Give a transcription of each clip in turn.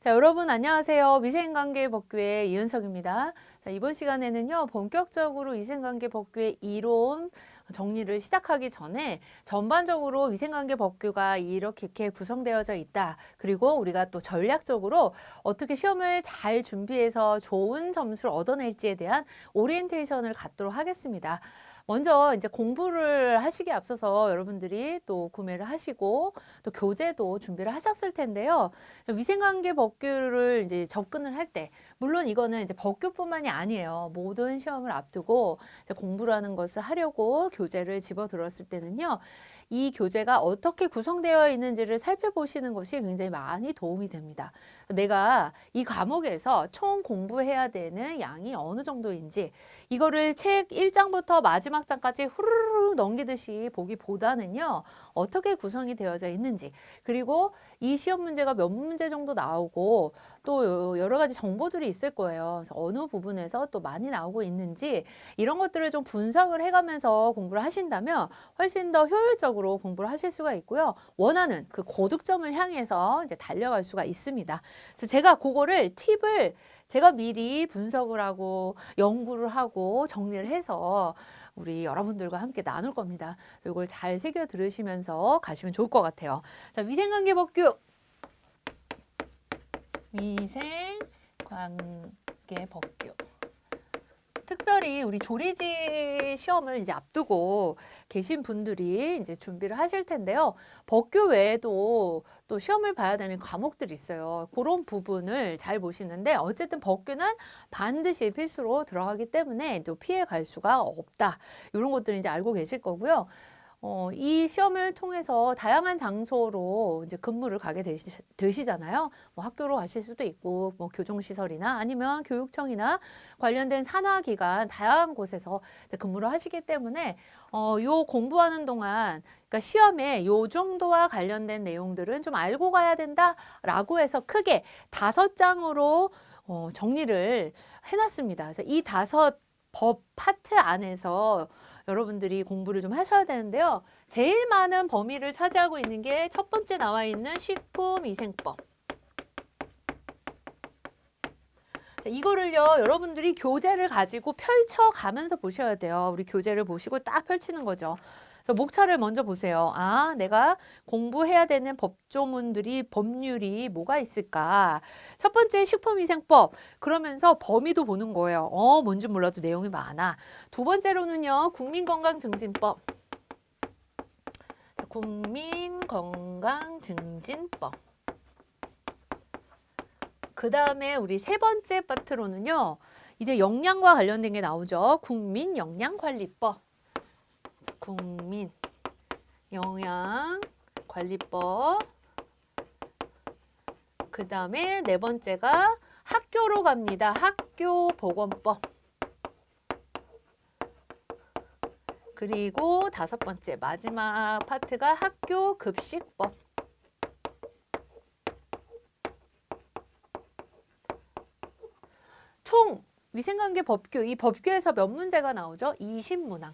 자, 여러분 안녕하세요. 위생관계 법규의 이은석입니다. 자, 이번 시간에는요, 본격적으로 위생관계 법규의 이론 정리를 시작하기 전에 전반적으로 위생관계 법규가 이렇게 구성되어져 있다. 그리고 우리가 또 전략적으로 어떻게 시험을 잘 준비해서 좋은 점수를 얻어낼지에 대한 오리엔테이션을 갖도록 하겠습니다. 먼저 이제 공부를 하시기에 앞서서 여러분들이 또 구매를 하시고 또 교재도 준비를 하셨을 텐데요. 위생관계 법규를 이제 접근을 할 때, 물론 이거는 이제 법규뿐만이 아니에요. 모든 시험을 앞두고 이제 공부라는 것을 하려고 교재를 집어들었을 때는요, 이 교재가 어떻게 구성되어 있는지를 살펴보시는 것이 굉장히 많이 도움이 됩니다. 내가 이 과목에서 총 공부해야 되는 양이 어느 정도인지, 이거를 책 1장부터 마지막 장까지 후루룩 넘기듯이 보기보다는요, 어떻게 구성이 되어져 있는지, 그리고 이 시험 문제가 몇 문제 정도 나오고 또 여러 가지 정보들이 있을 거예요. 그래서 어느 부분에서 또 많이 나오고 있는지 이런 것들을 좀 분석을 해가면서 공부를 하신다면 훨씬 더 효율적으로 공부를 하실 수가 있고요. 원하는 그 고득점을 향해서 이제 달려갈 수가 있습니다. 그래서 제가 그거를 팁을 제가 미리 분석을 하고 연구를 하고 정리를 해서 우리 여러분들과 함께 나눌 겁니다. 이걸 잘 새겨 들으시면서 가시면 좋을 것 같아요. 자, 위생관계 법규. 위생관계 법규. 특별히 우리 조리지 시험을 이제 앞두고 계신 분들이 이제 준비를 하실 텐데요. 법규 외에도 또 시험을 봐야 되는 과목들이 있어요. 그런 부분을 잘 보시는데 어쨌든 법규는 반드시 필수로 들어가기 때문에 또 피해 갈 수가 없다. 이런 것들을 이제 알고 계실 거고요. 이 시험을 통해서 다양한 장소로 이제 근무를 가게 되시잖아요. 뭐 학교로 가실 수도 있고, 뭐 교정시설이나 아니면 교육청이나 관련된 산하기관, 다양한 곳에서 이제 근무를 하시기 때문에, 요 공부하는 동안, 그러니까 시험에 요 정도와 관련된 내용들은 좀 알고 가야 된다라고 해서 크게 5장으로 정리를 해놨습니다. 그래서 이 5 법 파트 안에서 여러분들이 공부를 좀 하셔야 되는데요. 제일 많은 범위를 차지하고 있는 게 첫 번째 나와 있는 식품위생법. 자, 이거를요, 여러분들이 교재를 가지고 펼쳐가면서 보셔야 돼요. 우리 교재를 보시고 딱 펼치는 거죠. 그래서 목차를 먼저 보세요. 아, 내가 공부해야 되는 법조문들이, 법률이 뭐가 있을까? 첫 번째 식품위생법. 그러면서 범위도 보는 거예요. 뭔지 몰라도 내용이 많아. 두 번째로는요, 국민건강증진법. 국민건강증진법. 그 다음에 우리 세 번째 파트로는요, 이제 영양과 관련된 게 나오죠. 국민영양관리법. 국민영양관리법. 그 다음에 네 번째가 학교로 갑니다. 학교보건법. 그리고 다섯 번째 마지막 파트가 학교급식법. 총 위생관계 법규, 이 법규에서 몇 문제가 나오죠? 20문항.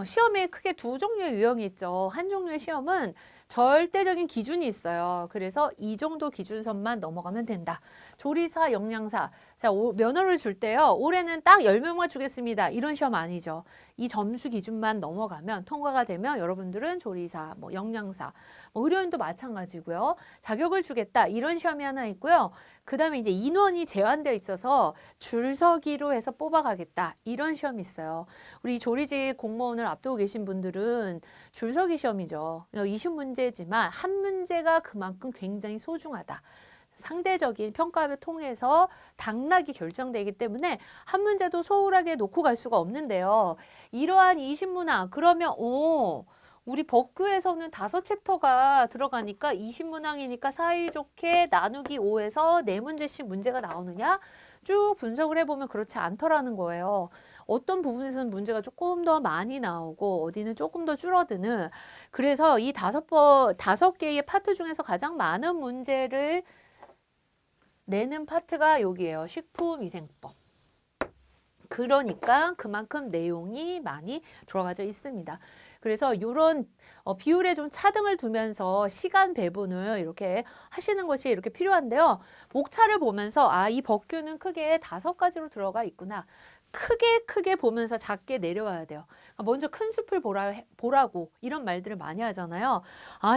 시험에 크게 두 종류의 유형이 있죠. 한 종류의 시험은 절대적인 기준이 있어요. 그래서 이 정도 기준선만 넘어가면 된다. 조리사, 영양사. 자, 면허를 줄 때요. 올해는 딱 10명만 주겠습니다. 이런 시험 아니죠. 이 점수 기준만 넘어가면 통과가 되면 여러분들은 조리사, 뭐 영양사, 뭐 의료인도 마찬가지고요. 자격을 주겠다. 이런 시험이 하나 있고요. 그 다음에 이제 인원이 제한되어 있어서 줄서기로 해서 뽑아가겠다. 이런 시험이 있어요. 우리 조리직 공무원을 앞두고 계신 분들은 줄서기 시험이죠. 20문제지만 한 문제가 그만큼 굉장히 소중하다. 상대적인 평가를 통해서 당락이 결정되기 때문에 한 문제도 소홀하게 놓고 갈 수가 없는데요. 이러한 20문항, 그러면 우리 법규에서는 5챕터가 들어가니까 20문항이니까 사이좋게 나누기 5에서 4문제씩 문제가 나오느냐? 쭉 분석을 해보면 그렇지 않더라는 거예요. 어떤 부분에서는 문제가 조금 더 많이 나오고 어디는 조금 더 줄어드는, 그래서 이 5개의 파트 중에서 가장 많은 문제를 내는 파트가 여기에요. 식품위생법. 그러니까 그만큼 내용이 많이 들어가져 있습니다. 그래서 이런 비율에 좀 차등을 두면서 시간 배분을 이렇게 하시는 것이 이렇게 필요한데요. 목차를 보면서 이 법규는 크게 5가지로 들어가 있구나. 크게 보면서 작게 내려와야 돼요. 먼저 큰 숲을 보라고 이런 말들을 많이 하잖아요.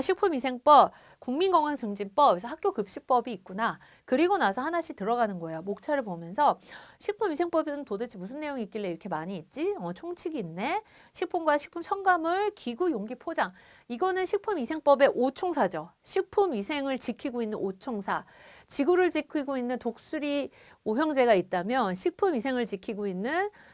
식품위생법, 국민건강증진법, 그래서 학교급식법이 있구나. 그리고 나서 하나씩 들어가는 거예요. 목차를 보면서 식품위생법은 도대체 무슨 내용이 있길래 이렇게 많이 있지? 총칙이 있네. 식품과 식품 첨가물, 기구, 용기, 포장. 이거는 식품위생법의 5총사죠. 식품위생을 지키고 있는 5총사. 지구를 지키고 있는 독수리 오형제가 있다면 식품위생을 지키고 있는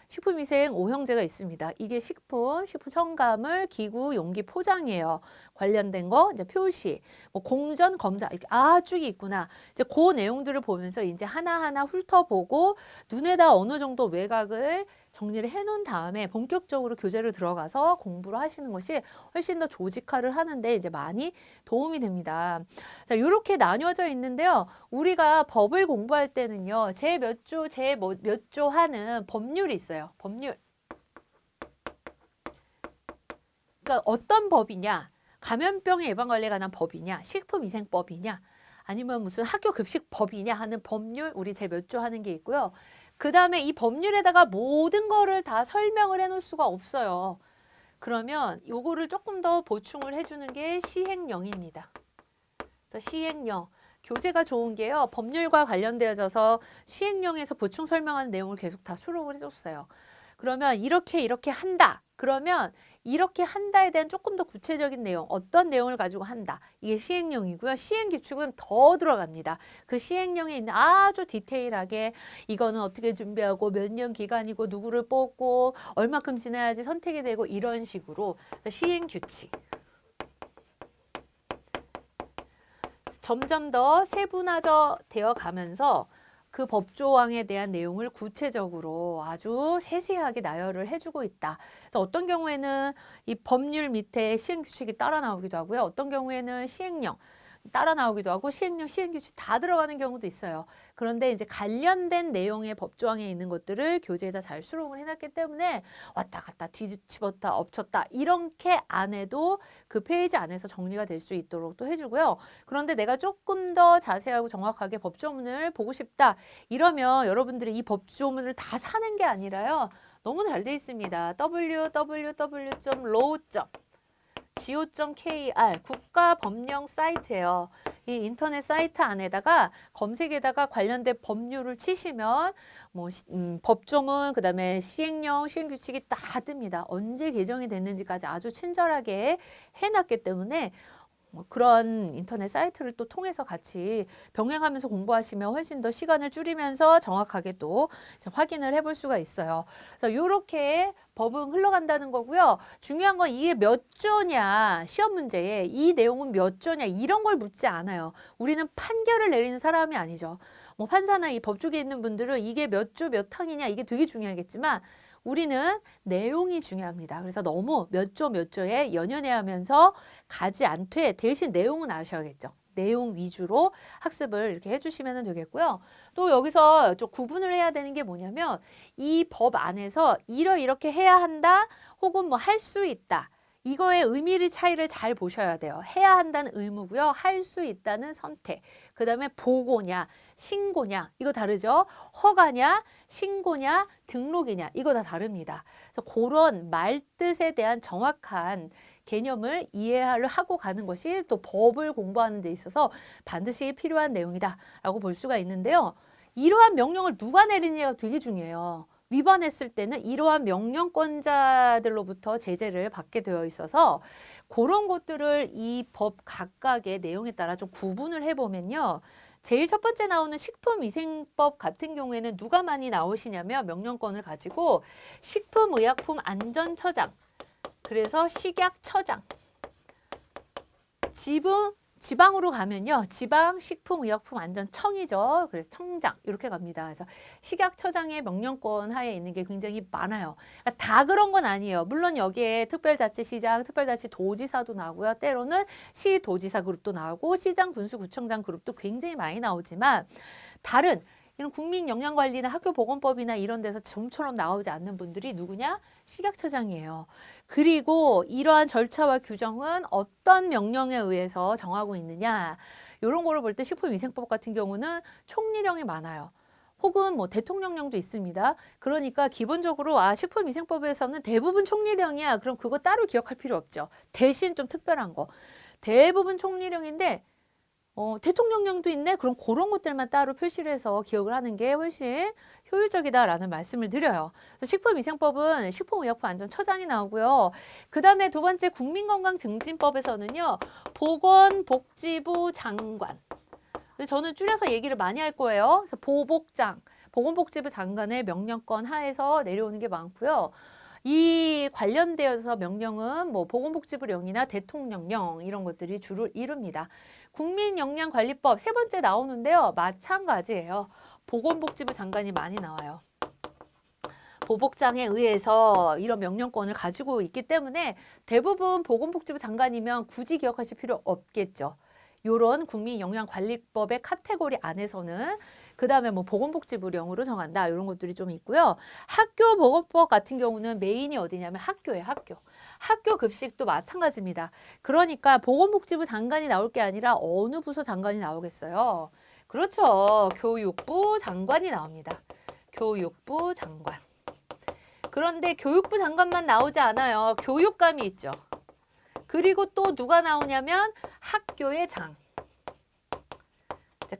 식품위생 오형제가 있습니다. 이게 식품 첨가물, 기구, 용기, 포장이에요. 관련된 거 이제 표시, 공전, 검사 이렇게 쭉이 있구나. 이제 그 내용들을 보면서 이제 하나하나 훑어보고 눈에다 어느 정도 외곽을 정리를 해놓은 다음에 본격적으로 교재를 들어가서 공부를 하시는 것이 훨씬 더 조직화를 하는데 이제 많이 도움이 됩니다. 자, 이렇게 나뉘어져 있는데요. 우리가 법을 공부할 때는요, 제 몇 조 하는 법률이 있어요. 법률. 그러니까 어떤 법이냐? 감염병의 예방관리에 관한 법이냐? 식품위생법이냐? 아니면 무슨 학교급식법이냐 하는 법률, 우리 제 몇 조 하는 게 있고요. 그 다음에 이 법률에다가 모든 거를 다 설명을 해놓을 수가 없어요. 그러면 요거를 조금 더 보충을 해주는 게 시행령입니다. 그래서 시행령. 교재가 좋은 게요. 법률과 관련되어져서 시행령에서 보충 설명하는 내용을 계속 다 수록을 해줬어요. 그러면 이렇게 한다. 그러면 이렇게 한다에 대한 조금 더 구체적인 내용, 어떤 내용을 가지고 한다. 이게 시행령이고요. 시행규칙은 더 들어갑니다. 그 시행령에 있는 아주 디테일하게 이거는 어떻게 준비하고 몇 년 기간이고 누구를 뽑고 얼마큼 지나야지 선택이 되고 이런 식으로 시행규칙. 점점 더 세분화되어 가면서 그 법조항에 대한 내용을 구체적으로 아주 세세하게 나열을 해주고 있다. 그래서 어떤 경우에는 이 법률 밑에 시행규칙이 따라 나오기도 하고요. 어떤 경우에는 시행령 따라 나오기도 하고 시행령, 시행규칙 다 들어가는 경우도 있어요. 그런데 이제 관련된 내용의 법조항에 있는 것들을 교재에다 잘 수록을 해놨기 때문에 왔다 갔다 뒤집었다 엎쳤다 이렇게 안 해도 그 페이지 안에서 정리가 될 수 있도록 또 해주고요. 그런데 내가 조금 더 자세하고 정확하게 법조문을 보고 싶다 이러면 여러분들이 이 법조문을 다 사는 게 아니라요. 너무 잘 돼 있습니다. www.law. go.kr 국가법령 사이트예요. 이 인터넷 사이트 안에다가 검색에다가 관련된 법률을 치시면 법조문 그다음에 시행령, 시행규칙이 다 뜹니다. 언제 개정이 됐는지까지 아주 친절하게 해놨기 때문에 그런 인터넷 사이트를 또 통해서 같이 병행하면서 공부하시면 훨씬 더 시간을 줄이면서 정확하게 또 확인을 해볼 수가 있어요. 그래서 이렇게 법은 흘러간다는 거고요. 중요한 건 이게 몇 조냐, 시험 문제에 이 내용은 몇 조냐 이런 걸 묻지 않아요. 우리는 판결을 내리는 사람이 아니죠. 판사나 이 법조계에 있는 분들은 이게 몇 조 몇 항이냐 이게 되게 중요하겠지만 우리는 내용이 중요합니다. 그래서 너무 몇 조에 연연해하면서 가지 않되 대신 내용은 아셔야겠죠. 내용 위주로 학습을 이렇게 해주시면 되겠고요. 또 여기서 좀 구분을 해야 되는 게 뭐냐면 이 법 안에서 이렇게 해야 한다 혹은 할 수 있다. 이거의 의미의 차이를 잘 보셔야 돼요. 해야 한다는 의무고요. 할 수 있다는 선택. 그 다음에 보고냐, 신고냐 이거 다르죠. 허가냐, 신고냐, 등록이냐 이거 다 다릅니다. 그래서 그런 말뜻에 대한 정확한 개념을 이해를 하고 가는 것이 또 법을 공부하는 데 있어서 반드시 필요한 내용이다라고 볼 수가 있는데요. 이러한 명령을 누가 내리느냐가 되게 중요해요. 위반했을 때는 이러한 명령권자들로부터 제재를 받게 되어 있어서 그런 것들을 이 법 각각의 내용에 따라 좀 구분을 해보면요. 제일 첫 번째 나오는 식품위생법 같은 경우에는 누가 많이 나오시냐면 명령권을 가지고 식품의약품안전처장, 그래서 식약처장, 지방으로 가면요. 지방식품의약품안전청이죠. 그래서 청장 이렇게 갑니다. 그래서 식약처장의 명령권 하에 있는 게 굉장히 많아요. 그러니까 다 그런 건 아니에요. 물론 여기에 특별자치시장, 특별자치도지사도 나오고요. 때로는 시도지사 그룹도 나오고 시장, 군수, 구청장 그룹도 굉장히 많이 나오지만 다른 이런 국민영양관리나 학교보건법이나 이런 데서 좀처럼 나오지 않는 분들이 누구냐? 식약처장이에요. 그리고 이러한 절차와 규정은 어떤 명령에 의해서 정하고 있느냐? 이런 거를 볼 때 식품위생법 같은 경우는 총리령이 많아요. 혹은 뭐 대통령령도 있습니다. 그러니까 기본적으로 식품위생법에서는 대부분 총리령이야. 그럼 그거 따로 기억할 필요 없죠. 대신 좀 특별한 거. 대부분 총리령인데 대통령령도 있네? 그럼 그런 것들만 따로 표시를 해서 기억을 하는 게 훨씬 효율적이다라는 말씀을 드려요. 식품위생법은 식품의약품안전처장이 나오고요. 그 다음에 두 번째 국민건강증진법에서는요. 보건복지부 장관. 저는 줄여서 얘기를 많이 할 거예요. 그래서 보복장, 보건복지부 장관의 명령권 하에서 내려오는 게 많고요. 이 관련되어서 명령은 뭐 보건복지부령이나 대통령령 이런 것들이 주를 이룹니다. 국민영양관리법 세 번째 나오는데요. 마찬가지예요. 보건복지부 장관이 많이 나와요. 보복장에 의해서 이런 명령권을 가지고 있기 때문에 대부분 보건복지부 장관이면 굳이 기억하실 필요 없겠죠. 요런 국민영양관리법의 카테고리 안에서는 그 다음에 뭐 보건복지부령으로 정한다 이런 것들이 좀 있고요. 학교보건법 같은 경우는 메인이 어디냐면 학교예요. 학교 급식도 마찬가지입니다. 그러니까 보건복지부 장관이 나올 게 아니라 어느 부서 장관이 나오겠어요. 그렇죠. 교육부 장관이 나옵니다. 교육부 장관. 그런데 교육부 장관만 나오지 않아요. 교육감이 있죠. 그리고 또 누가 나오냐면 학교의 장.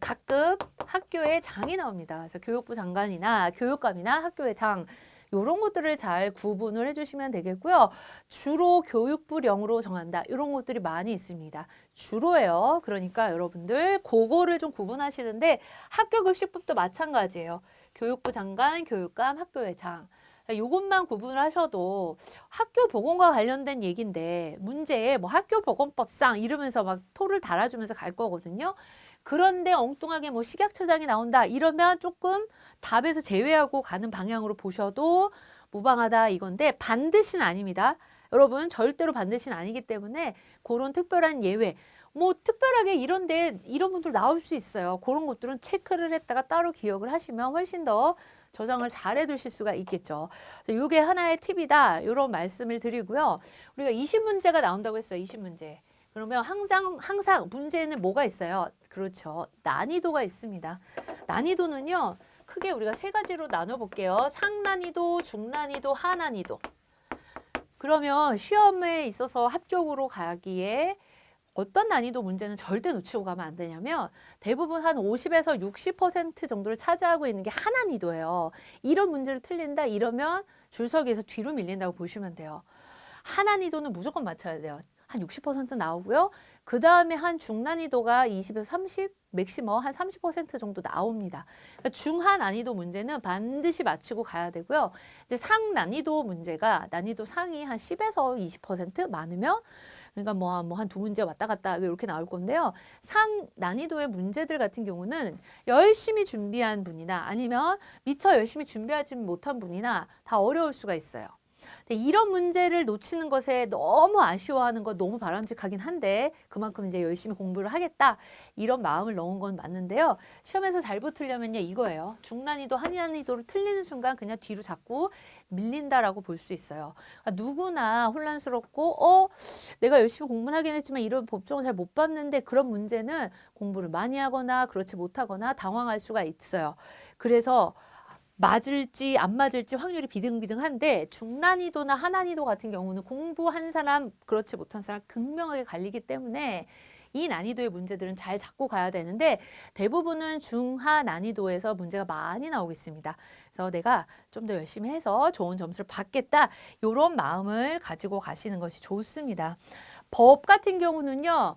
각급 학교의 장이 나옵니다. 그래서 교육부 장관이나 교육감이나 학교의 장 이런 것들을 잘 구분을 해주시면 되겠고요. 주로 교육부령으로 정한다. 이런 것들이 많이 있습니다. 주로예요. 그러니까 여러분들 그거를 좀 구분하시는데 학교급식법도 마찬가지예요. 교육부 장관, 교육감, 학교의 장. 이것만 구분을 하셔도 학교 보건과 관련된 얘기인데 문제에 뭐 학교보건법상 이러면서 막 토를 달아주면서 갈 거거든요. 그런데 엉뚱하게 뭐 식약처장이 나온다 이러면 조금 답에서 제외하고 가는 방향으로 보셔도 무방하다 이건데 반드시는 아닙니다. 여러분 절대로 반드시는 아니기 때문에 그런 특별한 예외 뭐 특별하게 이런데 이런 분들 나올 수 있어요. 그런 것들은 체크를 했다가 따로 기억을 하시면 훨씬 더 저장을 잘 해두실 수가 있겠죠. 이게 하나의 팁이다. 이런 말씀을 드리고요. 우리가 20문제가 나온다고 했어요. 20문제. 그러면 항상 문제에는 뭐가 있어요? 그렇죠. 난이도가 있습니다. 난이도는요. 크게 우리가 세 가지로 나눠볼게요. 상난이도, 중난이도, 하난이도. 그러면 시험에 있어서 합격으로 가기에 어떤 난이도 문제는 절대 놓치고 가면 안 되냐면 대부분 한 50에서 60% 정도를 차지하고 있는 게 하난이도예요. 이런 문제를 틀린다 이러면 줄서기에서 뒤로 밀린다고 보시면 돼요. 하난이도는 무조건 맞춰야 돼요. 한 60% 나오고요. 그 다음에 한 중난이도가 20에서 30, 맥시멈 한 30% 정도 나옵니다. 그러니까 중하 난이도 문제는 반드시 맞추고 가야 되고요. 이제 상난이도 문제가 난이도 상이 한 10에서 20% 많으면 그러니까 뭐 한 두 문제 왔다 갔다 이렇게 나올 건데요. 상 난이도의 문제들 같은 경우는 열심히 준비한 분이나 아니면 미처 열심히 준비하지 못한 분이나 다 어려울 수가 있어요. 이런 문제를 놓치는 것에 너무 아쉬워하는 건 너무 바람직하긴 한데 그만큼 이제 열심히 공부를 하겠다 이런 마음을 넣은 건 맞는데요. 시험에서 잘 붙으려면요 이거예요. 중난이도, 하난이도를 틀리는 순간 그냥 뒤로 자꾸 밀린다라고 볼 수 있어요. 그러니까 누구나 혼란스럽고 내가 열심히 공부를 하긴 했지만 이런 법정을 잘 못 봤는데 그런 문제는 공부를 많이 하거나 그렇지 못하거나 당황할 수가 있어요. 그래서 맞을지 안 맞을지 확률이 비등비등한데 중난이도나 하난이도 같은 경우는 공부한 사람 그렇지 못한 사람 극명하게 갈리기 때문에 이 난이도의 문제들은 잘 잡고 가야 되는데 대부분은 중하 난이도에서 문제가 많이 나오겠습니다. 그래서 내가 좀 더 열심히 해서 좋은 점수를 받겠다 이런 마음을 가지고 가시는 것이 좋습니다. 법 같은 경우는요.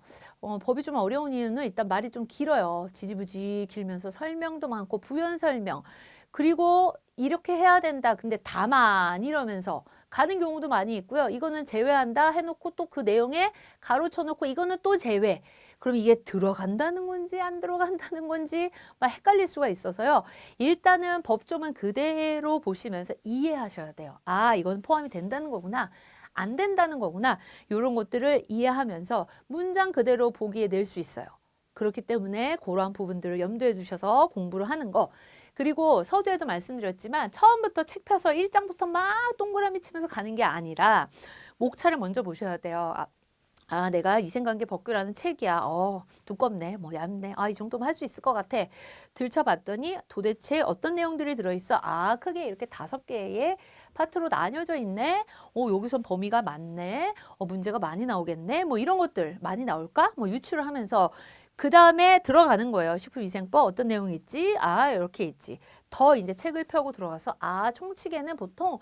법이 좀 어려운 이유는 일단 말이 좀 길어요. 지지부지 길면서 설명도 많고 부연 설명. 그리고 이렇게 해야 된다. 근데 다만 이러면서 가는 경우도 많이 있고요. 이거는 제외한다 해놓고 또 그 내용에 가로쳐 놓고 이거는 또 제외. 그럼 이게 들어간다는 건지 안 들어간다는 건지 막 헷갈릴 수가 있어서요. 일단은 법조문 그대로 보시면서 이해하셔야 돼요. 아, 이건 포함이 된다는 거구나. 안 된다는 거구나. 이런 것들을 이해하면서 문장 그대로 보기에 낼 수 있어요. 그렇기 때문에 그러한 부분들을 염두에 두셔서 공부를 하는 거. 그리고 서두에도 말씀드렸지만 처음부터 책 펴서 1장부터 막 동그라미 치면서 가는 게 아니라 목차를 먼저 보셔야 돼요. 내가 위생관계 법규라는 책이야. 두껍네. 뭐 얇네. 이 정도면 할 수 있을 것 같아. 들춰봤더니 도대체 어떤 내용들이 들어있어? 크게 이렇게 5개의 파트로 나뉘어져 있네. 여기선 범위가 많네. 문제가 많이 나오겠네. 뭐 이런 것들 많이 나올까? 뭐 유추를 하면서 그 다음에 들어가는 거예요. 식품위생법 어떤 내용이 있지? 이렇게 있지. 더 이제 책을 펴고 들어가서 총칙에는 보통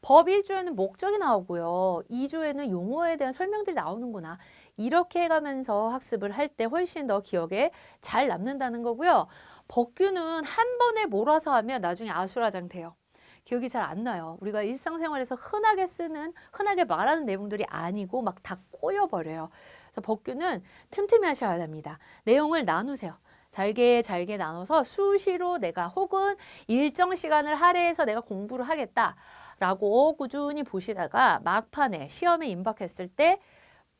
법 1조에는 목적이 나오고요. 2조에는 용어에 대한 설명들이 나오는구나. 이렇게 해가면서 학습을 할 때 훨씬 더 기억에 잘 남는다는 거고요. 법규는 한 번에 몰아서 하면 나중에 아수라장돼요. 기억이 잘 안 나요. 우리가 일상생활에서 흔하게 말하는 내용들이 아니고 막 다 꼬여버려요. 그래서 법규는 틈틈이 하셔야 됩니다. 내용을 나누세요. 잘게 나눠서 수시로 내가 혹은 일정 시간을 할애해서 내가 공부를 하겠다라고 꾸준히 보시다가 막판에 시험에 임박했을 때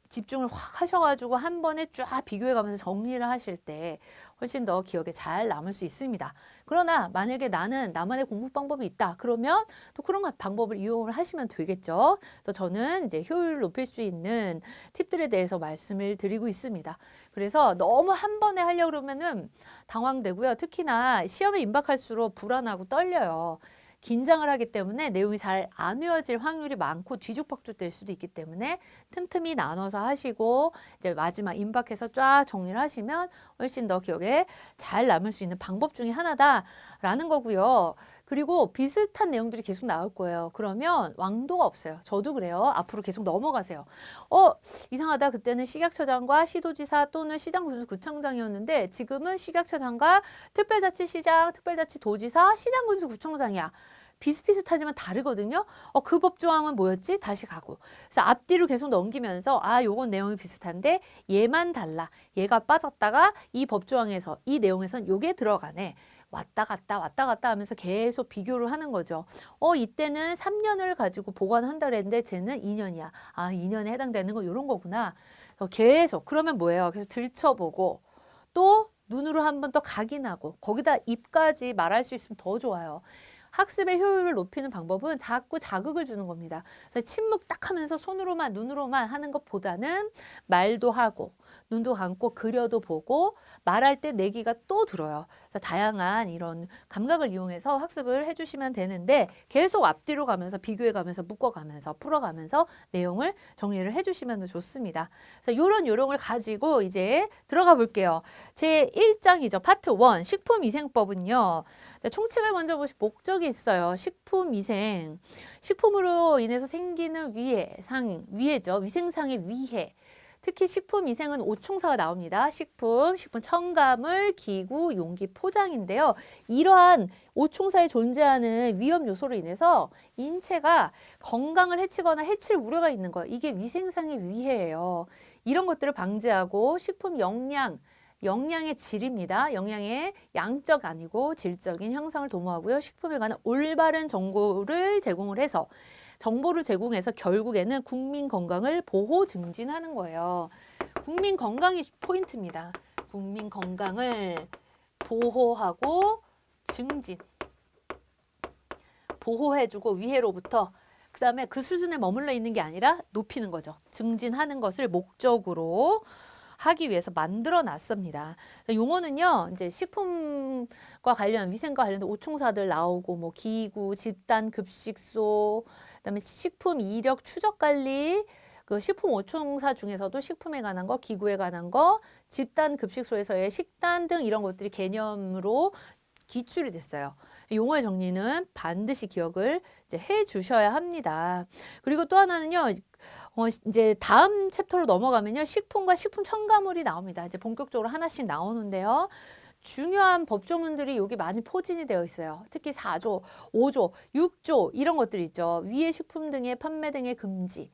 집중을 확 하셔가지고 한 번에 쫙 비교해가면서 정리를 하실 때 훨씬 더 기억에 잘 남을 수 있습니다. 그러나 만약에 나는 나만의 공부 방법이 있다. 그러면 또 그런 방법을 이용을 하시면 되겠죠. 그래서 저는 이제 효율을 높일 수 있는 팁들에 대해서 말씀을 드리고 있습니다. 그래서 너무 한 번에 하려고 그러면은 당황되고요. 특히나 시험에 임박할수록 불안하고 떨려요. 긴장을 하기 때문에 내용이 잘 안 외워질 확률이 많고 뒤죽박죽 될 수도 있기 때문에 틈틈이 나눠서 하시고 이제 마지막 임박해서 쫙 정리를 하시면 훨씬 더 기억에 잘 남을 수 있는 방법 중에 하나다라는 거고요. 그리고 비슷한 내용들이 계속 나올 거예요. 그러면 왕도가 없어요. 저도 그래요. 앞으로 계속 넘어가세요. 이상하다. 그때는 식약처장과 시도지사 또는 시장군수구청장이었는데 지금은 식약처장과 특별자치시장, 특별자치도지사, 시장군수구청장이야. 비슷비슷하지만 다르거든요. 그 법조항은 뭐였지? 다시 가고. 그래서 앞뒤로 계속 넘기면서 요건 내용이 비슷한데 얘만 달라. 얘가 빠졌다가 이 법조항에서 이 내용에선 요게 들어가네. 왔다 갔다 하면서 계속 비교를 하는 거죠. 이때는 3년을 가지고 보관한다 그랬는데 쟤는 2년이야. 2년에 해당되는 거 이런 거구나. 계속 그러면 뭐예요? 계속 들춰보고 또 눈으로 한 번 더 각인하고 거기다 입까지 말할 수 있으면 더 좋아요. 학습의 효율을 높이는 방법은 자꾸 자극을 주는 겁니다. 그래서 침묵 딱 하면서 손으로만 눈으로만 하는 것보다는 말도 하고 눈도 감고 그려도 보고 말할 때 내기가 또 들어요. 그래서 다양한 이런 감각을 이용해서 학습을 해주시면 되는데 계속 앞뒤로 가면서 비교해가면서 묶어가면서 풀어가면서 내용을 정리를 해주시면 좋습니다. 그래서 이런 요령을 가지고 이제 들어가 볼게요. 제 1장이죠. 파트 1 식품위생법은요. 총칙을 먼저 보시 목적이 있어요. 식품위생. 식품으로 인해서 생기는 위해죠. 위생상의 위해. 특히 식품위생은 5총사가 나옵니다. 식품 첨가물, 기구, 용기, 포장인데요. 이러한 5총사에 존재하는 위험 요소로 인해서 인체가 건강을 해치거나 해칠 우려가 있는 거예요. 이게 위생상의 위해예요. 이런 것들을 방지하고 식품 영양의 질입니다. 영양의 양적 아니고 질적인 향상을 도모하고요. 식품에 관한 올바른 정보를 제공해서 결국에는 국민 건강을 보호 증진하는 거예요. 국민 건강이 포인트입니다. 국민 건강을 보호하고 증진. 보호해주고 위해로부터 그다음에 그 수준에 머물러 있는 게 아니라 높이는 거죠. 증진하는 것을 목적으로 하기 위해서 만들어 놨습니다. 용어는요, 이제 식품과 위생과 관련된 5총사들 나오고, 뭐, 기구, 집단 급식소, 그다음에 식품 이력 추적 관리, 그 식품 5총사 중에서도 식품에 관한 거, 기구에 관한 거, 집단 급식소에서의 식단 등 이런 것들이 개념으로 기출이 됐어요. 용어의 정리는 반드시 기억을 이제 해 주셔야 합니다. 그리고 또 하나는요, 이제 다음 챕터로 넘어가면요, 식품과 식품 첨가물이 나옵니다. 이제 본격적으로 하나씩 나오는데요. 중요한 법조문들이 여기 많이 포진이 되어 있어요. 특히 4조, 5조, 6조 이런 것들이 있죠. 위해 식품 등의 판매 등의 금지.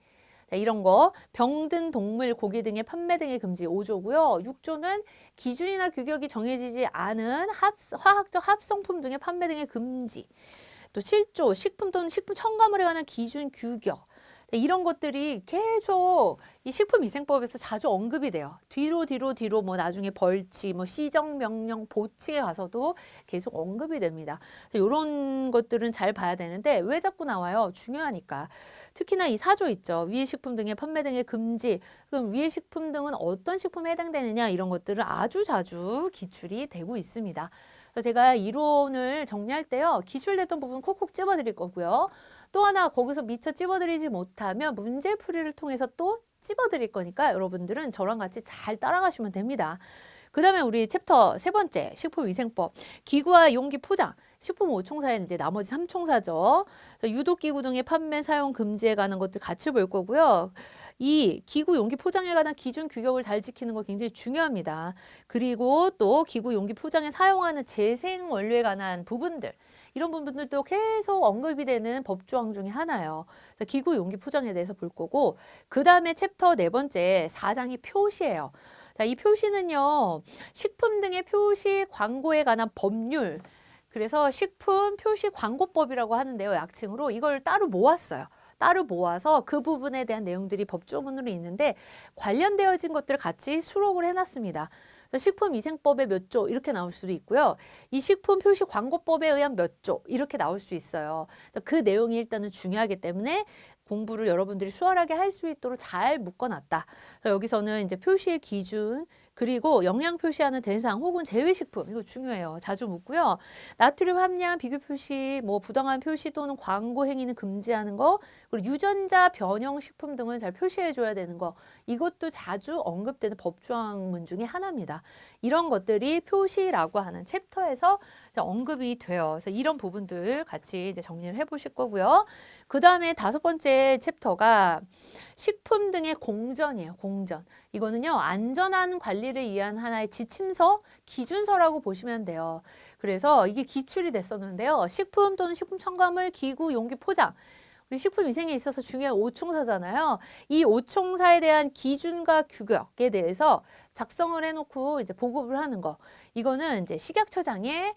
이런 거 병든 동물, 고기 등의 판매 등의 금지 5조고요. 6조는 기준이나 규격이 정해지지 않은 화학적 합성품 등의 판매 등의 금지. 또 7조 식품 또는 식품 첨가물에 관한 기준, 규격. 이런 것들이 계속 이 식품위생법에서 자주 언급이 돼요. 뒤로 뭐 나중에 벌칙, 뭐 시정명령, 보칙에 가서도 계속 언급이 됩니다. 이런 것들은 잘 봐야 되는데 왜 자꾸 나와요? 중요하니까. 특히나 이 4조 있죠. 위해 식품 등의 판매 등의 금지. 그럼 위해 식품 등은 어떤 식품에 해당되느냐 이런 것들을 아주 자주 기출이 되고 있습니다. 그래서 제가 이론을 정리할 때요. 기출됐던 부분 콕콕 집어드릴 거고요. 또 하나 거기서 미처 집어드리지 못하면 문제풀이를 통해서 또 집어드릴 거니까 여러분들은 저랑 같이 잘 따라가시면 됩니다. 그 다음에 우리 챕터 세 번째 식품위생법 기구와 용기 포장 식품 5총사에는 이제 나머지 3총사죠. 유독기구 등의 판매 사용 금지에 관한 것들 같이 볼 거고요. 이 기구 용기 포장에 관한 기준 규격을 잘 지키는 거 굉장히 중요합니다. 그리고 또 기구 용기 포장에 사용하는 재생 원료에 관한 부분들 이런 부분들도 계속 언급이 되는 법조항 중에 하나예요. 기구 용기 포장에 대해서 볼 거고 그 다음에 챕터 네 번째 4장이 표시예요. 자, 이 표시는요. 식품 등의 표시 광고에 관한 법률 그래서 식품 표시 광고법이라고 하는데요. 약칭으로 이걸 따로 모았어요. 따로 모아서 그 부분에 대한 내용들이 법조문으로 있는데 관련되어진 것들을 같이 수록을 해놨습니다. 식품위생법의 몇 조 이렇게 나올 수도 있고요. 이 식품표시광고법에 의한 몇 조 이렇게 나올 수 있어요. 그 내용이 일단은 중요하기 때문에 공부를 여러분들이 수월하게 할 수 있도록 잘 묶어놨다. 여기서는 이제 표시의 기준 그리고 영양 표시하는 대상 혹은 제외식품 이거 중요해요. 자주 묻고요. 나트륨 함량 비교 표시, 뭐 부당한 표시 또는 광고 행위는 금지하는 거, 그리고 유전자 변형 식품 등을 잘 표시해 줘야 되는 거 이것도 자주 언급되는 법조항문 중에 하나입니다. 이런 것들이 표시라고 하는 챕터에서 언급이 돼요. 그래서 이런 부분들 같이 이제 정리를 해보실 거고요. 그 다음에 다섯 번째 챕터가 식품 등의 공전이에요. 공전. 이거는요. 안전한 관리를 위한 하나의 지침서, 기준서라고 보시면 돼요. 그래서 이게 기출이 됐었는데요. 식품 또는 식품 첨가물, 기구, 용기, 포장. 우리 식품위생에 있어서 중요한 5총사잖아요. 이 5총사에 대한 기준과 규격에 대해서 작성을 해놓고 이제 보급을 하는 거. 이거는 이제 식약처장의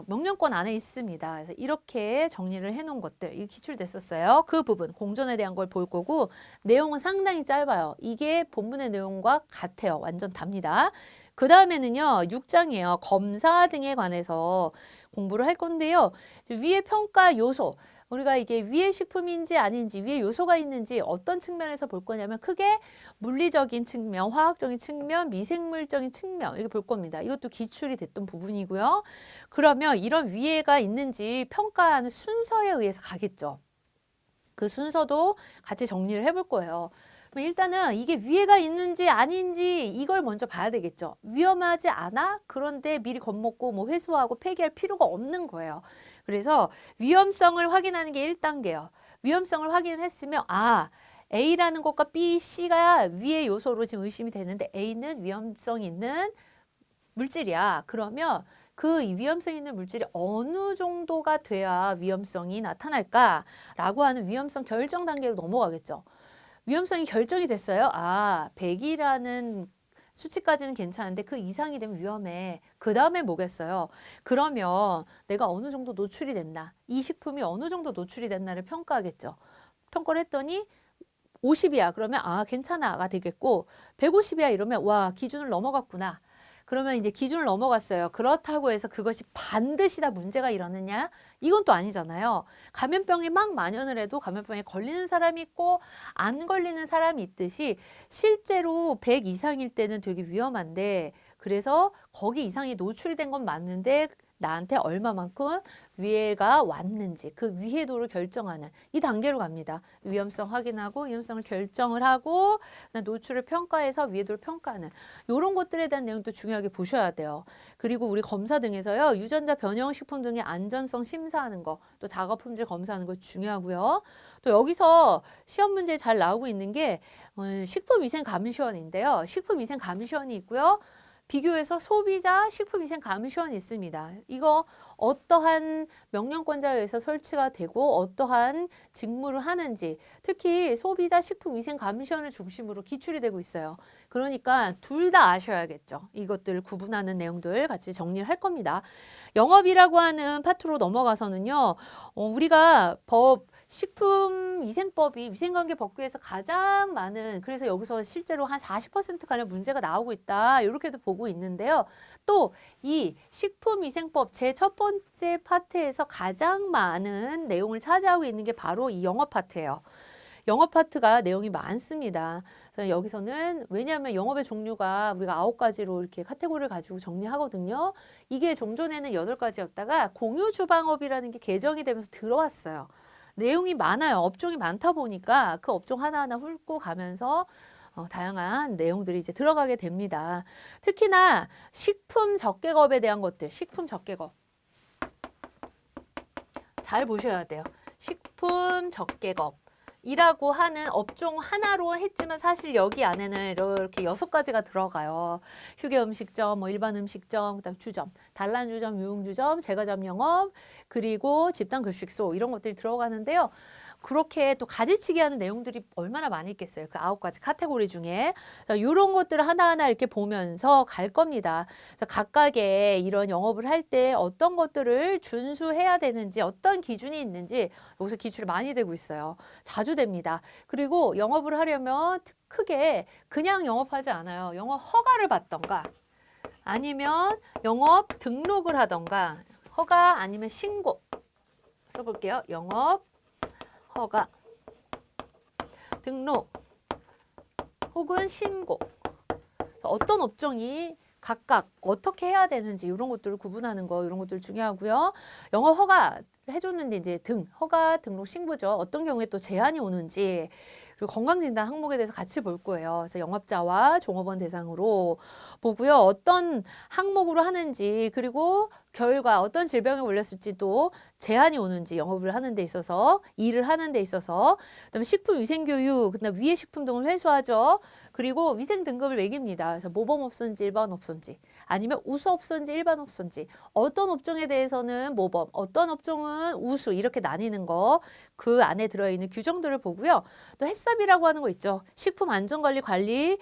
명령권 안에 있습니다. 그래서 이렇게 정리를 해놓은 것들, 이게 기출됐었어요. 그 부분, 공전에 대한 걸 볼 거고, 내용은 상당히 짧아요. 이게 본문의 내용과 같아요. 완전 답니다. 그 다음에는요, 6장이에요. 검사 등에 관해서 공부를 할 건데요. 위의 평가 요소. 우리가 이게 위해 식품인지 아닌지 위에 요소가 있는지 어떤 측면에서 볼 거냐면 크게 물리적인 측면, 화학적인 측면, 미생물적인 측면 이렇게 볼 겁니다. 이것도 기출이 됐던 부분이고요. 그러면 이런 위해가 있는지 평가하는 순서에 의해서 가겠죠. 그 순서도 같이 정리를 해볼 거예요. 일단은 이게 위해가 있는지 아닌지 이걸 먼저 봐야 되겠죠. 위험하지 않아? 그런데 미리 겁먹고 뭐 회수하고 폐기할 필요가 없는 거예요. 그래서 위험성을 확인하는 게 1단계예요. 위험성을 확인을 했으면 A라는 것과 B, C가 위의 요소로 지금 의심이 되는데 A는 위험성 있는 물질이야. 그러면 그 위험성 있는 물질이 어느 정도가 돼야 위험성이 나타날까라고 하는 위험성 결정 단계로 넘어가겠죠. 위험성이 결정이 됐어요. 100이라는 수치까지는 괜찮은데 그 이상이 되면 위험해. 그 다음에 뭐겠어요? 그러면 내가 어느 정도 노출이 됐나? 이 식품이 어느 정도 노출이 됐나를 평가하겠죠. 평가를 했더니 50이야. 그러면 괜찮아가 되겠고 150이야 이러면 와 기준을 넘어갔구나. 그러면 이제 기준을 넘어갔어요. 그렇다고 해서 그것이 반드시 다 문제가 일어나냐? 이건 또 아니잖아요. 감염병이 막 만연을 해도 감염병에 걸리는 사람이 있고 안 걸리는 사람이 있듯이 실제로 100 이상일 때는 되게 위험한데 그래서 거기 이상이 노출이 된 건 맞는데 나한테 얼마만큼 위해가 왔는지 그 위해도를 결정하는 이 단계로 갑니다. 위험성 확인하고 위험성을 결정을 하고 노출을 평가해서 위해도를 평가하는 이런 것들에 대한 내용도 중요하게 보셔야 돼요. 그리고 우리 검사 등에서요. 유전자 변형 식품 등의 안전성 심사하는 거 또 작업 품질 검사하는 거 중요하고요. 또 여기서 시험 문제에 잘 나오고 있는 게 식품위생감시원인데요. 식품위생감시원이 있고요. 비교해서 소비자 식품위생감시원이 있습니다. 이거 어떠한 명령권자에 의해서 설치가 되고 어떠한 직무를 하는지 특히 소비자 식품위생감시원을 중심으로 기출이 되고 있어요. 그러니까 둘 다 아셔야겠죠. 이것들 구분하는 내용들 같이 정리를 할 겁니다. 영업이라고 하는 파트로 넘어가서는요. 우리가 법 식품위생법이 위생관계법규에서 가장 많은, 그래서 여기서 실제로 한 40%가량 문제가 나오고 있다. 이렇게도 보고 있는데요. 또 이 식품위생법 제 첫 번째 파트에서 가장 많은 내용을 차지하고 있는 게 바로 이 영업 파트예요. 영업 파트가 내용이 많습니다. 그래서 여기서는 왜냐하면 영업의 종류가 우리가 9가지로 이렇게 카테고리를 가지고 정리하거든요. 이게 종전에는 8가지였다가 공유주방업이라는 게 개정이 되면서 들어왔어요. 내용이 많아요. 업종이 많다 보니까 그 업종 하나하나 훑고 가면서 다양한 내용들이 이제 들어가게 됩니다. 특히나 식품 적개업에 대한 것들, 식품 적개업 잘 보셔야 돼요. 식품 적개업. 이라고 하는 업종 하나로 했지만 사실 여기 안에는 이렇게 6가지가 들어가요. 휴게 음식점, 뭐 일반 음식점, 그다음 주점, 단란주점, 유흥주점, 제과점 영업, 그리고 집단 급식소 이런 것들이 들어가는데요. 그렇게 또 가지치기 하는 내용들이 얼마나 많이 있겠어요. 그 9가지 카테고리 중에. 이런 것들을 하나하나 이렇게 보면서 갈 겁니다. 그래서 각각의 이런 영업을 할 때 어떤 것들을 준수해야 되는지, 어떤 기준이 있는지 여기서 기출이 많이 되고 있어요. 자주 됩니다. 그리고 영업을 하려면 크게 그냥 영업하지 않아요. 영업 허가를 받던가 아니면 영업 등록을 하던가 허가 아니면 신고 써볼게요. 영업 허가, 등록, 혹은 신고. 어떤 업종이 각각 어떻게 해야 되는지 이런 것들을 구분하는 거 이런 것들 중요하고요. 영업 허가 해줬는데 이제 허가, 등록, 신고죠. 어떤 경우에 또 제한이 오는지 그리고 건강진단 항목에 대해서 같이 볼 거예요. 그래서 영업자와 종업원 대상으로 보고요. 어떤 항목으로 하는지 그리고 결과 어떤 질병에 걸렸을지도 제한이 오는지 영업을 하는 데 있어서 일을 하는 데 있어서 그다음에 식품위생교육 그다음 위해 식품 등을 회수하죠. 그리고 위생 등급을 매깁니다. 그래서 모범업소인지 일반업소인지 아니면 우수업소인지 일반업소인지 어떤 업종에 대해서는 모범 어떤 업종은 우수 이렇게 나뉘는 거 그 안에 들어있는 규정들을 보고요. 또 햇삽이라고 하는 거 있죠. 식품 안전관리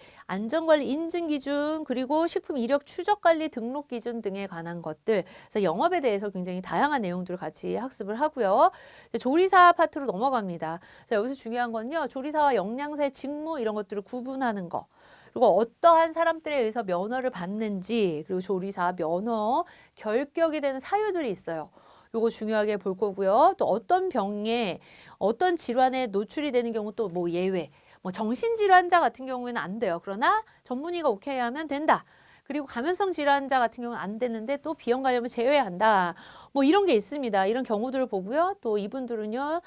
인증 기준 그리고 식품 이력 추적 관리 등록 기준 등에 관한 것들 그래서 영업에 대해서 굉장히 다양한 내용들을 같이 학습을 하고요. 조리사 파트로 넘어갑니다. 자, 여기서 중요한 건요. 조리사와 영양사의 직무 이런 것들을 구분하는 거. 그리고 어떠한 사람들에 의해서 면허를 받는지 그리고 조리사 면허 결격이 되는 사유들이 있어요. 요거 중요하게 볼 거고요. 또 어떤 병에 어떤 질환에 노출이 되는 경우 또 뭐 예외. 뭐 정신질환자 같은 경우에는 안 돼요. 그러나 전문의가 오케이 하면 된다. 그리고 감염성 질환자 같은 경우는 안 되는데 또 비형 감염을 제외한다. 뭐 이런 게 있습니다. 이런 경우들을 보고요. 또 이분들은요.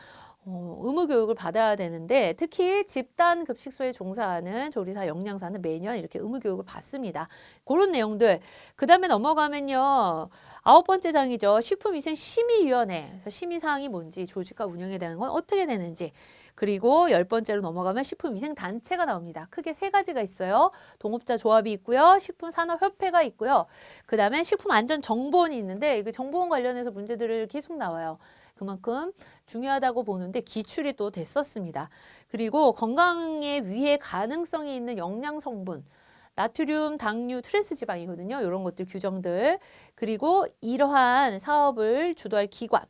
의무 교육을 받아야 되는데 특히 집단 급식소에 종사하는 조리사, 영양사는 매년 이렇게 의무 교육을 받습니다. 그런 내용들. 그다음에 넘어가면요. 9번째 장이죠. 식품위생심의위원회. 그래서 심의사항이 뭔지, 조직과 운영에 대한 건 어떻게 되는지. 그리고 10번째로 넘어가면 식품위생단체가 나옵니다. 크게 3가지가 있어요. 동업자 조합이 있고요. 식품산업협회가 있고요. 그다음에 식품안전정보원이 있는데 그 정보원 관련해서 문제들을 계속 나와요. 그만큼 중요하다고 보는데 기출이 또 됐었습니다. 그리고 건강에 위해 가능성이 있는 영양 성분, 나트륨, 당류, 트랜스지방이거든요. 이런 것들 규정들. 그리고 이러한 사업을 주도할 기관,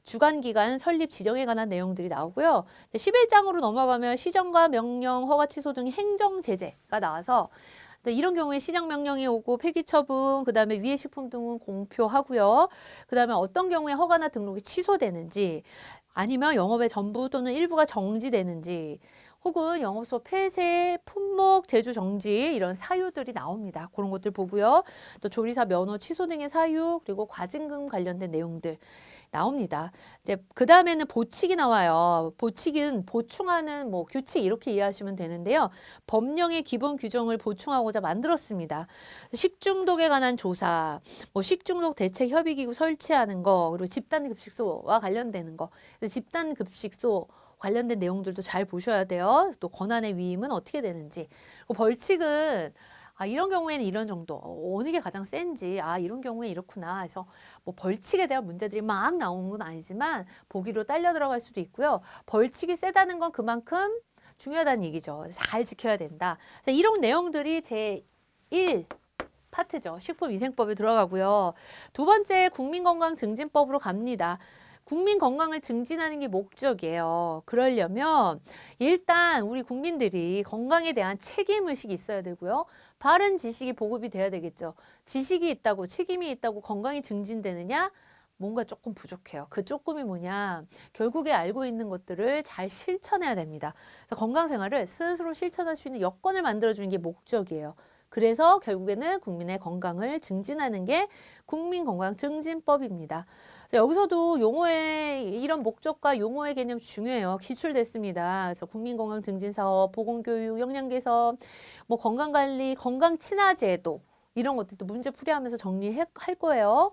주관기관 설립 지정에 관한 내용들이 나오고요. 11장으로 넘어가면 시정과 명령, 허가 취소 등 행정 제재가 나와서 이런 경우에 시정 명령이 오고 폐기 처분, 그다음에 위해 식품 등은 공표하고요. 그다음에 어떤 경우에 허가나 등록이 취소되는지 아니면 영업의 전부 또는 일부가 정지되는지 혹은 영업소 폐쇄, 품목, 제조 정지 이런 사유들이 나옵니다. 그런 것들 보고요. 또 조리사 면허 취소 등의 사유 그리고 과징금 관련된 내용들 나옵니다. 이제 그 다음에는 보칙이 나와요. 보칙은 보충하는 뭐 규칙 이렇게 이해하시면 되는데요. 법령의 기본 규정을 보충하고자 만들었습니다. 식중독에 관한 조사, 뭐 식중독 대책 협의기구 설치하는 거, 그리고 집단급식소와 관련되는 거. 집단급식소 관련된 내용들도 잘 보셔야 돼요. 또 권한의 위임은 어떻게 되는지. 벌칙은 이런 경우에는 이런 정도. 어느 게 가장 센지. 이런 경우에 이렇구나. 해서 뭐 벌칙에 대한 문제들이 막 나오는 건 아니지만 보기로 딸려 들어갈 수도 있고요. 벌칙이 세다는 건 그만큼 중요하다는 얘기죠. 잘 지켜야 된다. 이런 내용들이 제1 파트죠. 식품위생법에 들어가고요. 두 번째 국민건강증진법으로 갑니다. 국민 건강을 증진하는 게 목적이에요. 그러려면 일단 우리 국민들이 건강에 대한 책임의식이 있어야 되고요. 바른 지식이 보급이 돼야 되겠죠. 지식이 있다고 책임이 있다고 건강이 증진되느냐? 뭔가 조금 부족해요. 그 조금이 뭐냐? 결국에 알고 있는 것들을 잘 실천해야 됩니다. 그래서 건강 생활을 스스로 실천할 수 있는 여건을 만들어주는 게 목적이에요. 그래서 결국에는 국민의 건강을 증진하는 게 국민건강증진법입니다. 여기서도 용어의 이런 목적과 용어의 개념 중요해요. 기출됐습니다. 그래서 국민건강증진사업, 보건교육, 영양개선, 뭐 건강관리, 건강친화제도 이런 것들도 문제 풀이하면서 정리할 거예요.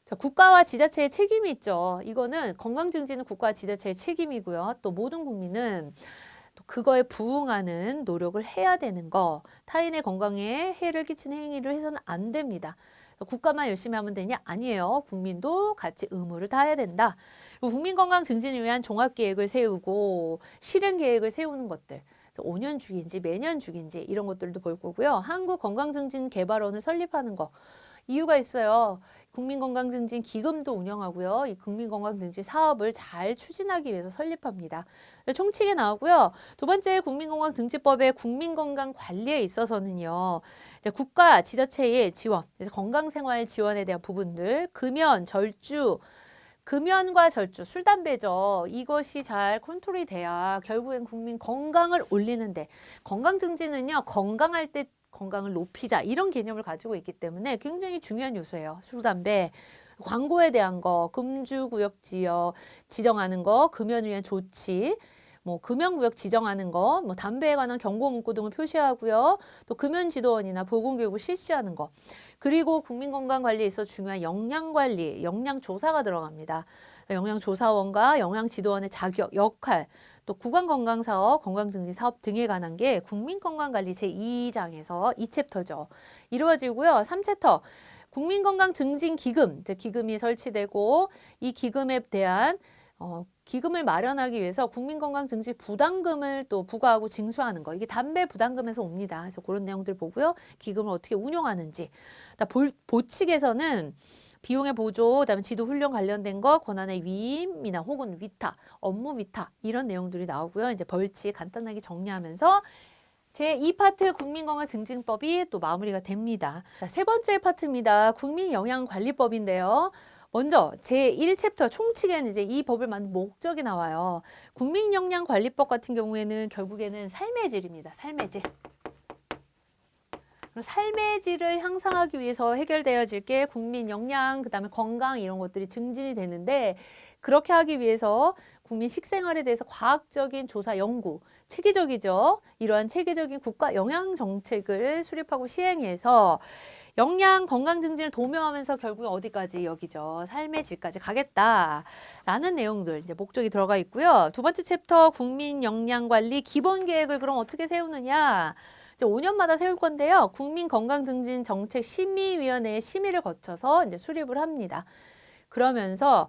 자, 국가와 지자체의 책임이 있죠. 이거는 건강증진은 국가와 지자체의 책임이고요. 또 모든 국민은 또 그거에 부응하는 노력을 해야 되는 거. 타인의 건강에 해를 끼치는 행위를 해서는 안 됩니다. 국가만 열심히 하면 되냐? 아니에요. 국민도 같이 의무를 다해야 된다. 국민건강 증진을 위한 종합계획을 세우고 실행계획을 세우는 것들. 5년 주기인지 매년 주기인지 이런 것들도 볼 거고요. 한국건강증진개발원을 설립하는 거. 이유가 있어요. 국민건강증진 기금도 운영하고요. 이 국민건강증진 사업을 잘 추진하기 위해서 설립합니다. 총칙에 나오고요. 두 번째 국민건강증진법의 국민건강관리에 있어서는요. 이제 국가 지자체의 지원, 그래서 건강생활 지원에 대한 부분들, 금연, 절주, 금연과 절주, 술, 담배죠. 이것이 잘 컨트롤이 돼야 결국엔 국민 건강을 올리는데 건강 증진은요. 건강할 때 건강을 높이자 이런 개념을 가지고 있기 때문에 굉장히 중요한 요소예요. 술, 담배, 광고에 대한 거, 금주구역 지역 지정하는 거, 금연을 위한 조치, 뭐 금연구역 지정하는 거, 뭐 담배에 관한 경고 문구 등을 표시하고요. 또 금연지도원이나 보건교육을 실시하는 거. 그리고 국민건강관리에 있어 중요한 영양관리, 영양조사가 들어갑니다. 영양조사원과 영양지도원의 자격, 역할, 또 구간건강사업, 건강증진사업 등에 관한 게 국민건강관리 제2장에서 2챕터죠. 이루어지고요. 3챕터 국민건강증진기금, 기금이 설치되고 이 기금에 대한 기금을 마련하기 위해서 국민건강증진 부담금을 또 부과하고 징수하는 거. 이게 담배 부담금에서 옵니다. 그래서 그런 내용들 보고요. 기금을 어떻게 운용하는지. 보칙에서는 비용의 보조, 그다음에 지도 훈련 관련된 거, 권한의 위임이나 혹은 위탁, 업무 위탁 이런 내용들이 나오고요. 이제 벌칙 간단하게 정리하면서 제2파트 국민건강증진법이 또 마무리가 됩니다. 자, 세 번째 파트입니다. 국민영양관리법인데요. 먼저 제1챕터 총칙에는 이제 이 법을 만든 목적이 나와요. 국민영양관리법 같은 경우에는 결국에는 삶의 질입니다. 삶의 질. 삶의 질을 향상하기 위해서 해결되어질 게 국민 영양, 그다음에 건강 이런 것들이 증진이 되는데 그렇게 하기 위해서 국민 식생활에 대해서 과학적인 조사, 연구, 체계적이죠. 이러한 체계적인 국가 영양 정책을 수립하고 시행해서 영양 건강 증진을 도모하면서 결국에 어디까지 여기죠. 삶의 질까지 가겠다라는 내용들 이제 목적이 들어가 있고요. 두 번째 챕터 국민 영양 관리 기본 계획을 그럼 어떻게 세우느냐? 이제 5년마다 세울 건데요. 국민 건강 증진 정책 심의위원회의 심의를 거쳐서 이제 수립을 합니다. 그러면서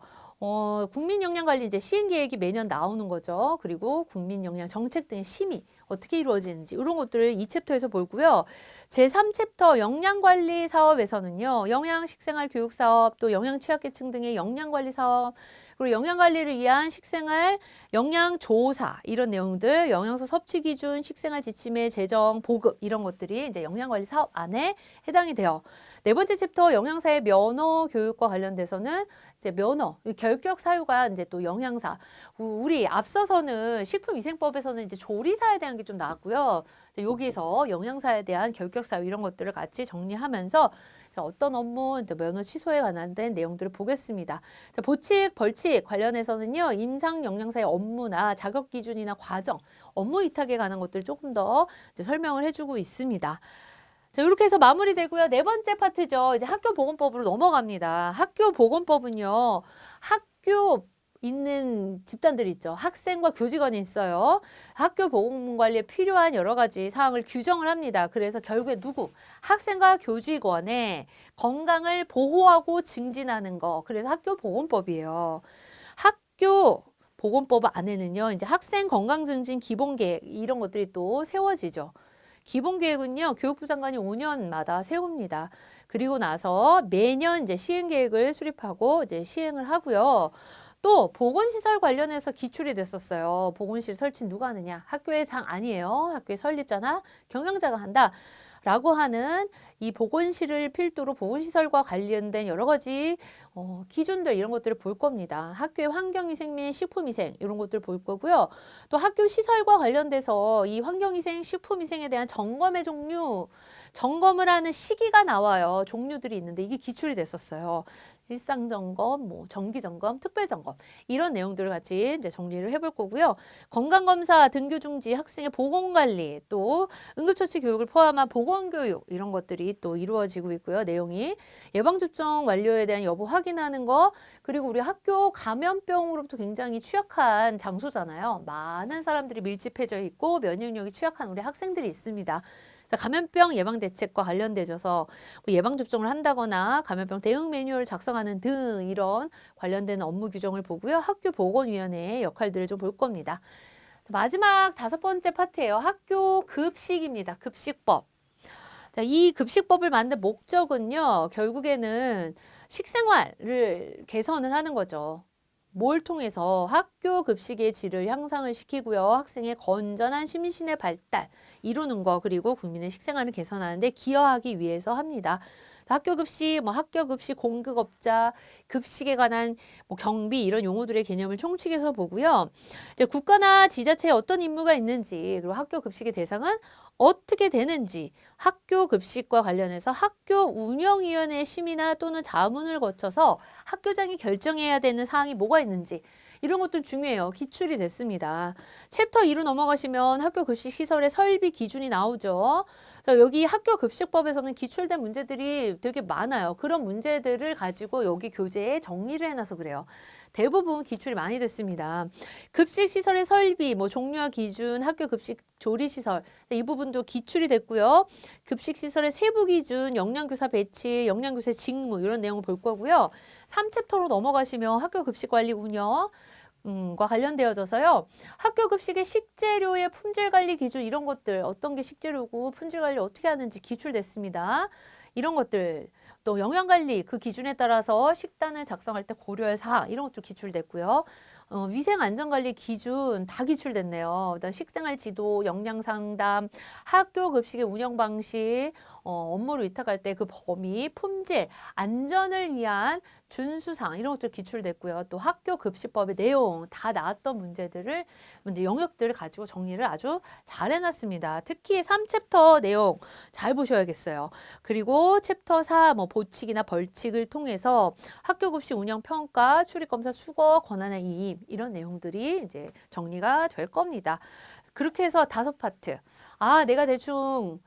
국민영양관리 이제 시행계획이 매년 나오는 거죠. 그리고 국민영양 정책 등의 심의 어떻게 이루어지는지 이런 것들을 이 챕터에서 보고요. 제3챕터 영양관리 사업에서는요. 영양식생활 교육사업 또 영양취약계층 등의 영양관리 사업 그리고 영양관리를 위한 식생활 영양조사 이런 내용들 영양소 섭취 기준 식생활 지침의 제정 보급 이런 것들이 이제 영양관리 사업 안에 해당이 돼요. 네 번째 챕터 영양사의 면허 교육과 관련돼서는 이제 면허 결격 사유가 이제 또 영양사 우리 앞서서는 식품위생법에서는 이제 조리사에 대한 게 좀 나왔고요. 여기서 영양사에 대한 결격 사유 이런 것들을 같이 정리하면서 어떤 업무 면허 취소에 관한 내용들을 보겠습니다. 보칙, 벌칙 관련해서는요. 임상 영양사의 업무나 자격 기준이나 과정, 업무 위탁에 관한 것들을 조금 더 이제 설명을 해주고 있습니다. 자, 이렇게 해서 마무리되고요. 네 번째 파트죠. 이제 학교보건법으로 넘어갑니다. 학교보건법은요. 학교 있는 집단들이 있죠. 학생과 교직원이 있어요. 학교 보건 관리에 필요한 여러 가지 사항을 규정을 합니다. 그래서 결국에 누구? 학생과 교직원의 건강을 보호하고 증진하는 거. 그래서 학교 보건법이에요. 학교 보건법 안에는요. 이제 학생 건강 증진 기본 계획 이런 것들이 또 세워지죠. 기본 계획은요, 교육부 장관이 5년마다 세웁니다. 그리고 나서 매년 이제 시행 계획을 수립하고 이제 시행을 하고요. 또 보건시설 관련해서 기출이 됐었어요. 보건실 설치 누가 하느냐? 학교의 장 아니에요. 학교의 설립자나 경영자가 한다. 라고 하는 이 보건실을 필두로 보건시설과 관련된 여러 가지 기준들 이런 것들을 볼 겁니다. 학교의 환경위생 및 식품위생 이런 것들을 볼 거고요. 또 학교 시설과 관련돼서 이 환경위생, 식품위생에 대한 점검의 종류, 점검을 하는 시기가 나와요. 종류들이 있는데 이게 기출이 됐었어요. 일상점검, 뭐 정기점검, 특별점검 이런 내용들을 같이 이제 정리를 해볼 거고요. 건강검사, 등교중지, 학생의 보건관리, 또 응급처치 교육을 포함한 보건교육 이런 것들이 또 이루어지고 있고요. 내용이 예방접종 완료에 대한 여부 확인하는 거, 그리고 우리 학교 감염병으로부터 굉장히 취약한 장소잖아요. 많은 사람들이 밀집해져 있고 면역력이 취약한 우리 학생들이 있습니다. 감염병 예방대책과 관련돼서 예방접종을 한다거나 감염병 대응 매뉴얼을 작성하는 등 이런 관련된 업무 규정을 보고요. 학교 보건위원회의 역할들을 좀 볼 겁니다. 마지막 5번째 파트예요. 학교 급식입니다. 급식법. 이 급식법을 만든 목적은요. 결국에는 식생활을 개선을 하는 거죠. 뭘 통해서 학교 급식의 질을 향상을 시키고요. 학생의 건전한 심신의 발달 이루는 거, 그리고 국민의 식생활을 개선하는 데 기여하기 위해서 합니다. 학교 급식, 학교 급식 공급업자, 급식에 관한 경비 이런 용어들의 개념을 총칙해서 보고요. 이제 국가나 지자체에 어떤 임무가 있는지, 그리고 학교 급식의 대상은 어떻게 되는지, 학교 급식과 관련해서 학교 운영위원회 심의나 또는 자문을 거쳐서 학교장이 결정해야 되는 사항이 뭐가 있는지 이런 것도 중요해요. 기출이 됐습니다. 챕터 2로 넘어가시면 학교 급식 시설의 설비 기준이 나오죠. 여기 학교 급식법에서는 기출된 문제들이 되게 많아요. 그런 문제들을 가지고 여기 교재에 정리를 해놔서 그래요. 대부분 기출이 많이 됐습니다. 급식 시설의 설비, 종류와 기준, 학교 급식 조리 시설 이 부분도 기출이 됐고요. 급식 시설의 세부 기준, 영양교사 배치, 영양교사 직무 이런 내용을 볼 거고요. 3챕터로 넘어가시면 학교 급식 관리 운영 과 관련되어져서요. 학교 급식의 식재료의 품질 관리 기준 이런 것들, 어떤 게 식재료고 품질 관리 어떻게 하는지 기출됐습니다. 이런 것들, 또 영양 관리 그 기준에 따라서 식단을 작성할 때 고려할 사항 이런 것도 기출됐고요. 위생 안전 관리 기준 다 기출됐네요. 그다음 식생활 지도, 영양 상담, 학교 급식의 운영 방식, 업무를 위탁할 때 그 범위, 품질, 안전을 위한 준수사항 이런 것도 기출됐고요. 또 학교 급식법의 내용 다 나왔던 문제들을 영역들을 가지고 정리를 아주 잘 해놨습니다. 특히 3챕터 내용 잘 보셔야겠어요. 그리고 챕터 4 보칙이나 벌칙을 통해서 학교 급식 운영 평가, 출입 검사 수거, 권한의 이임 이런 내용들이 이제 정리가 될 겁니다. 그렇게 해서 5파트. 내가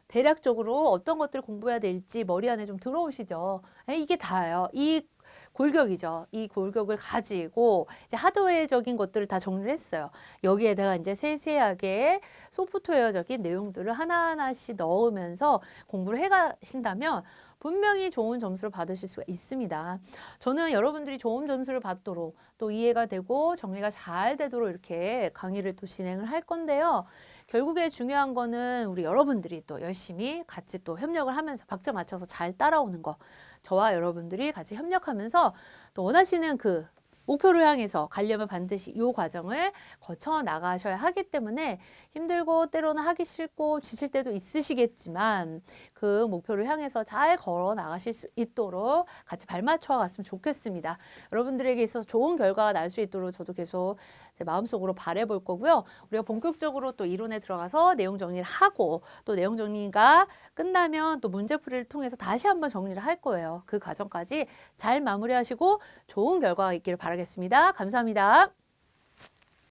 대략적으로 어떤 것들을 공부해야 될지 머리 안에 좀 들어오시죠. 이게 다예요. 이 골격이죠. 이 골격을 가지고 이제 하드웨어적인 것들을 다 정리를 했어요. 여기에다가 이제 세세하게 소프트웨어적인 내용들을 하나하나씩 넣으면서 공부를 해가신다면 분명히 좋은 점수를 받으실 수가 있습니다. 저는 여러분들이 좋은 점수를 받도록 또 이해가 되고 정리가 잘 되도록 이렇게 강의를 또 진행을 할 건데요. 결국에 중요한 거는 우리 여러분들이 또 열심히 같이 또 협력을 하면서 박자 맞춰서 잘 따라오는 거. 저와 여러분들이 같이 협력하면서 또 원하시는 그 목표를 향해서 가려면 반드시 이 과정을 거쳐 나가셔야 하기 때문에 힘들고 때로는 하기 싫고 지칠 때도 있으시겠지만 그 목표를 향해서 잘 걸어 나가실 수 있도록 같이 발맞춰 갔으면 좋겠습니다. 여러분들에게 있어서 좋은 결과가 날 수 있도록 저도 계속 제 마음속으로 바라볼 거고요. 우리가 본격적으로 또 이론에 들어가서 내용 정리를 하고 또 내용 정리가 끝나면 또 문제풀이를 통해서 다시 한번 정리를 할 거예요. 그 과정까지 잘 마무리하시고 좋은 결과가 있기를 바라겠습니다. 감사합니다.